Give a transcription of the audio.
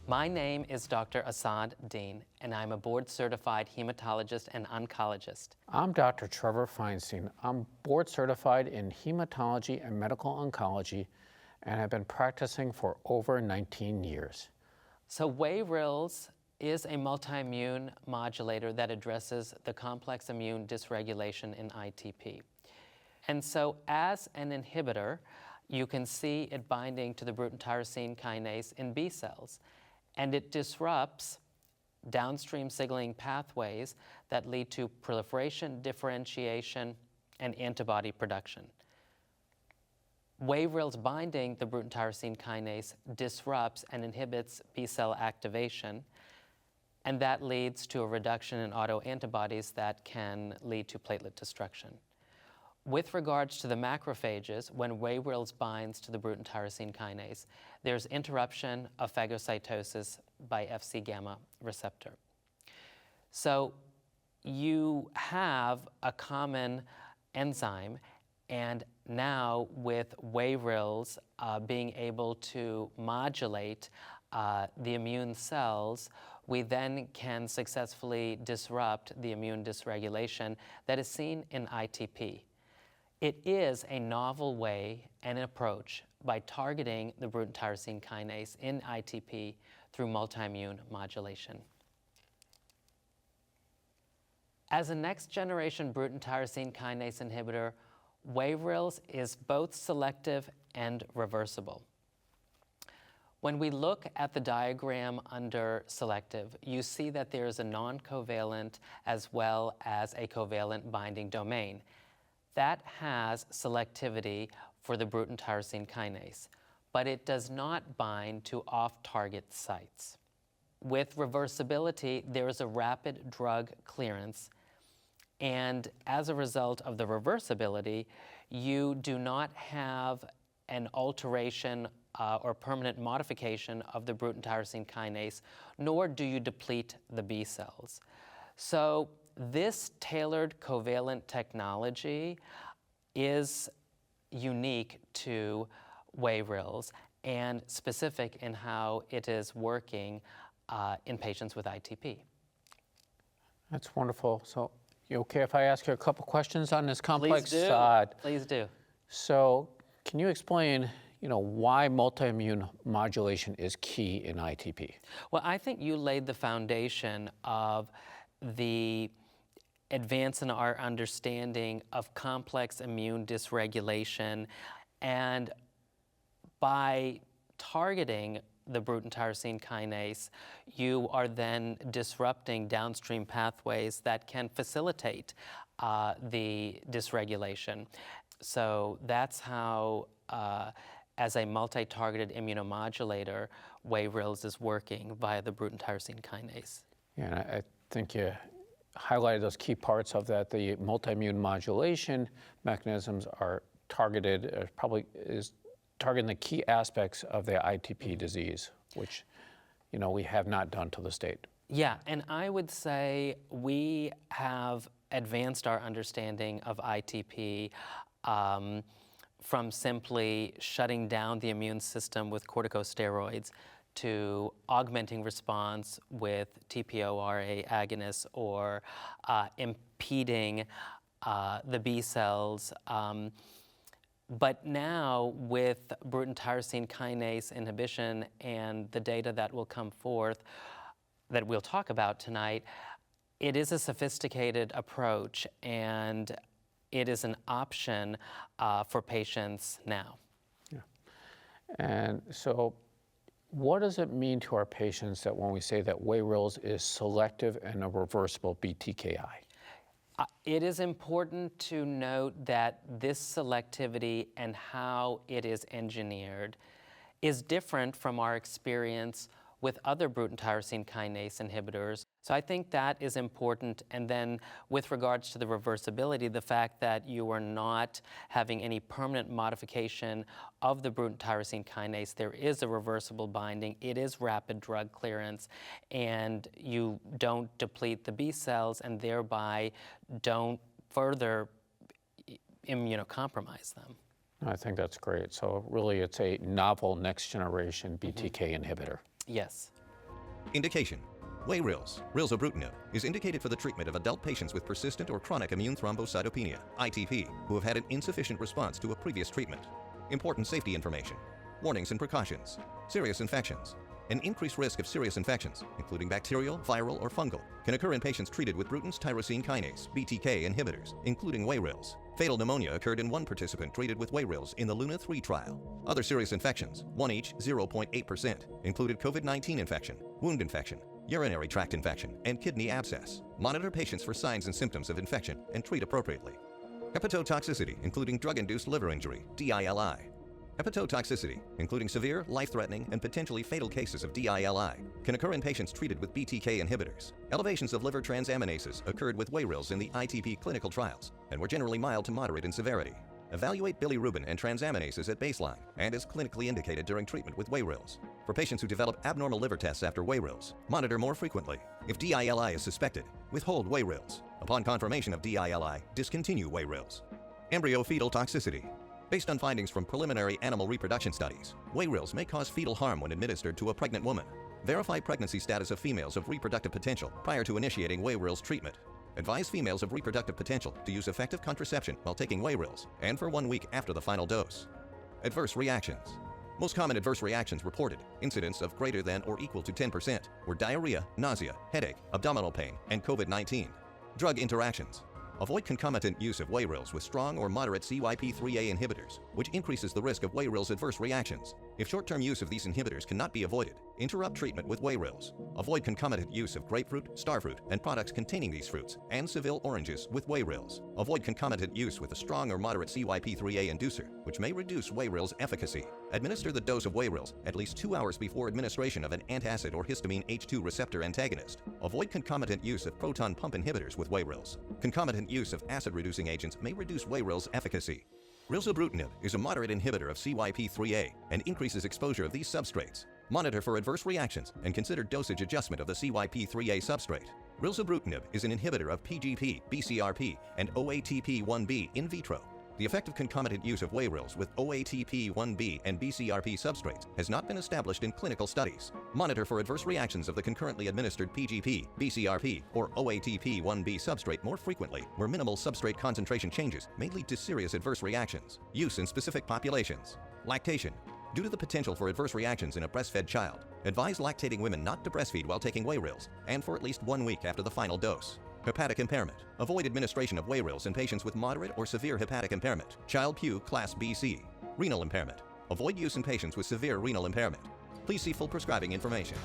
My name is Dr. Asad Dean, and I'm a board-certified hematologist and oncologist. I'm Dr. Trevor Feinstein. I'm board-certified in hematology and medical oncology, and have been practicing for over 19 years. So WAYRILZ is a multi-immune modulator that addresses the complex immune dysregulation in ITP. And so as an inhibitor, you can see it binding to the Bruton tyrosine kinase in B cells, and it disrupts downstream signaling pathways that lead to proliferation, differentiation, and antibody production. WAYRILZ binding the Bruton tyrosine kinase disrupts and inhibits B cell activation, and that leads to a reduction in autoantibodies that can lead to platelet destruction. With regards to the macrophages, when WAYRILZ binds to the Bruton tyrosine kinase, there's interruption of phagocytosis by Fc gamma receptor. So you have a common enzyme, and now with WAYRILZ being able to modulate the immune cells, we then can successfully disrupt the immune dysregulation that is seen in ITP. It is a novel way and an approach by targeting the Bruton tyrosine kinase in ITP through multi-immune modulation. As a next-generation Bruton tyrosine kinase inhibitor, WAYRILZ is both selective and reversible. When we look at the diagram under selective, you see that there is a non-covalent as well as a covalent binding domain. That has selectivity for the Bruton tyrosine kinase, but it does not bind to off-target sites. With reversibility, there is a rapid drug clearance, and as a result of the reversibility, you do not have an alteration or permanent modification of the Bruton tyrosine kinase, nor do you deplete the B cells. So this tailored covalent technology is unique to WAYRILZ and specific in how it is working in patients with ITP. That's wonderful. So, you okay if I ask you a couple questions on this complex? Please do. Please do. So, can you explain, why multi-immune modulation is key in ITP? Well, I think you laid the foundation of the advance in our understanding of complex immune dysregulation, and by targeting the Bruton tyrosine kinase, you are then disrupting downstream pathways that can facilitate the dysregulation. So that's how, as a multi-targeted immunomodulator, WAYRILZ is working via the Bruton tyrosine kinase. Yeah, and I think you highlighted those key parts of that. The multi-immune modulation mechanisms are targeted, probably is targeting the key aspects of the ITP disease, which, we have not done to this date. Yeah, and I would say we have advanced our understanding of ITP from simply shutting down the immune system with corticosteroids to augmenting response with TPO-RA agonists or impeding the B cells. But now with Bruton tyrosine kinase inhibition and the data that will come forth that we'll talk about tonight, it is a sophisticated approach, and it is an option for patients now. Yeah. And so what does it mean to our patients that when we say that WAYRILZ is selective and a reversible BTKI? It is important to note that this selectivity and how it is engineered is different from our experience with other Bruton tyrosine kinase inhibitors. So I think that is important. And then with regards to the reversibility, the fact that you are not having any permanent modification of the Bruton tyrosine kinase, there is a reversible binding, it is rapid drug clearance, and you don't deplete the B cells and thereby don't further immunocompromise them. I think that's great. So really it's a novel next generation BTK inhibitor. Yes. Indication: WAYRILZ, rilzabrutinib, is indicated for the treatment of adult patients with persistent or chronic immune thrombocytopenia, ITP, who have had an insufficient response to a previous treatment. Important safety information: warnings and precautions. Serious infections. An increased risk of serious infections, including bacterial, viral, or fungal, can occur in patients treated with Bruton's tyrosine kinase, BTK inhibitors, including WAYRILZ. Fatal pneumonia occurred in one participant treated with WAYRILZ in the LUNA-3 trial. Other serious infections, one each, 0.8%, included COVID-19 infection, wound infection, urinary tract infection, and kidney abscess. Monitor patients for signs and symptoms of infection and treat appropriately. Hepatotoxicity, including drug-induced liver injury, DILI. Hepatotoxicity, including severe, life-threatening, and potentially fatal cases of DILI, can occur in patients treated with BTK inhibitors. Elevations of liver transaminases occurred with WAYRILZ in the ITP clinical trials and were generally mild to moderate in severity. Evaluate bilirubin and transaminases at baseline and is clinically indicated during treatment with WAYRILZ. For patients who develop abnormal liver tests after WAYRILZ, monitor more frequently. If DILI is suspected, withhold WAYRILZ. Upon confirmation of DILI, discontinue WAYRILZ. Embryo-fetal toxicity. Based on findings from preliminary animal reproduction studies, WAYRILZ may cause fetal harm when administered to a pregnant woman. Verify pregnancy status of females of reproductive potential prior to initiating WAYRILZ treatment. Advise females of reproductive potential to use effective contraception while taking WAYRILZ and for 1 week after the final dose. Adverse reactions. Most common adverse reactions reported, incidence of greater than or equal to 10%, were diarrhea, nausea, headache, abdominal pain, and COVID-19. Drug interactions. Avoid concomitant use of WAYRILZ with strong or moderate CYP3A inhibitors, which increases the risk of WAYRILZ adverse reactions. If short-term use of these inhibitors cannot be avoided, interrupt treatment with WAYRILZ. Avoid concomitant use of grapefruit, starfruit, and products containing these fruits, and Seville oranges with WAYRILZ. Avoid concomitant use with a strong or moderate CYP3A inducer, which may reduce WAYRILZ efficacy. Administer the dose of WAYRILZ at least 2 hours before administration of an antacid or histamine H2 receptor antagonist. Avoid concomitant use of proton pump inhibitors with WAYRILZ. Concomitant use of acid-reducing agents may reduce WAYRILZ efficacy. Rilzabrutinib is a moderate inhibitor of CYP3A and increases exposure of these substrates. Monitor for adverse reactions and consider dosage adjustment of the CYP3A substrate. Rilzabrutinib is an inhibitor of PGP, BCRP, and OATP1B in vitro. The effect of concomitant use of WAYRILZ with OATP1B and BCRP substrates has not been established in clinical studies. Monitor for adverse reactions of the concurrently administered PGP, BCRP, or OATP1B substrate more frequently, where minimal substrate concentration changes may lead to serious adverse reactions. Use in specific populations. Lactation. Due to the potential for adverse reactions in a breastfed child, advise lactating women not to breastfeed while taking WAYRILZ and for at least 1 week after the final dose. Hepatic impairment. Avoid administration of WAYRILZ in patients with moderate or severe hepatic impairment. Child-Pugh Class BC. Renal impairment. Avoid use in patients with severe renal impairment. Please see full prescribing information.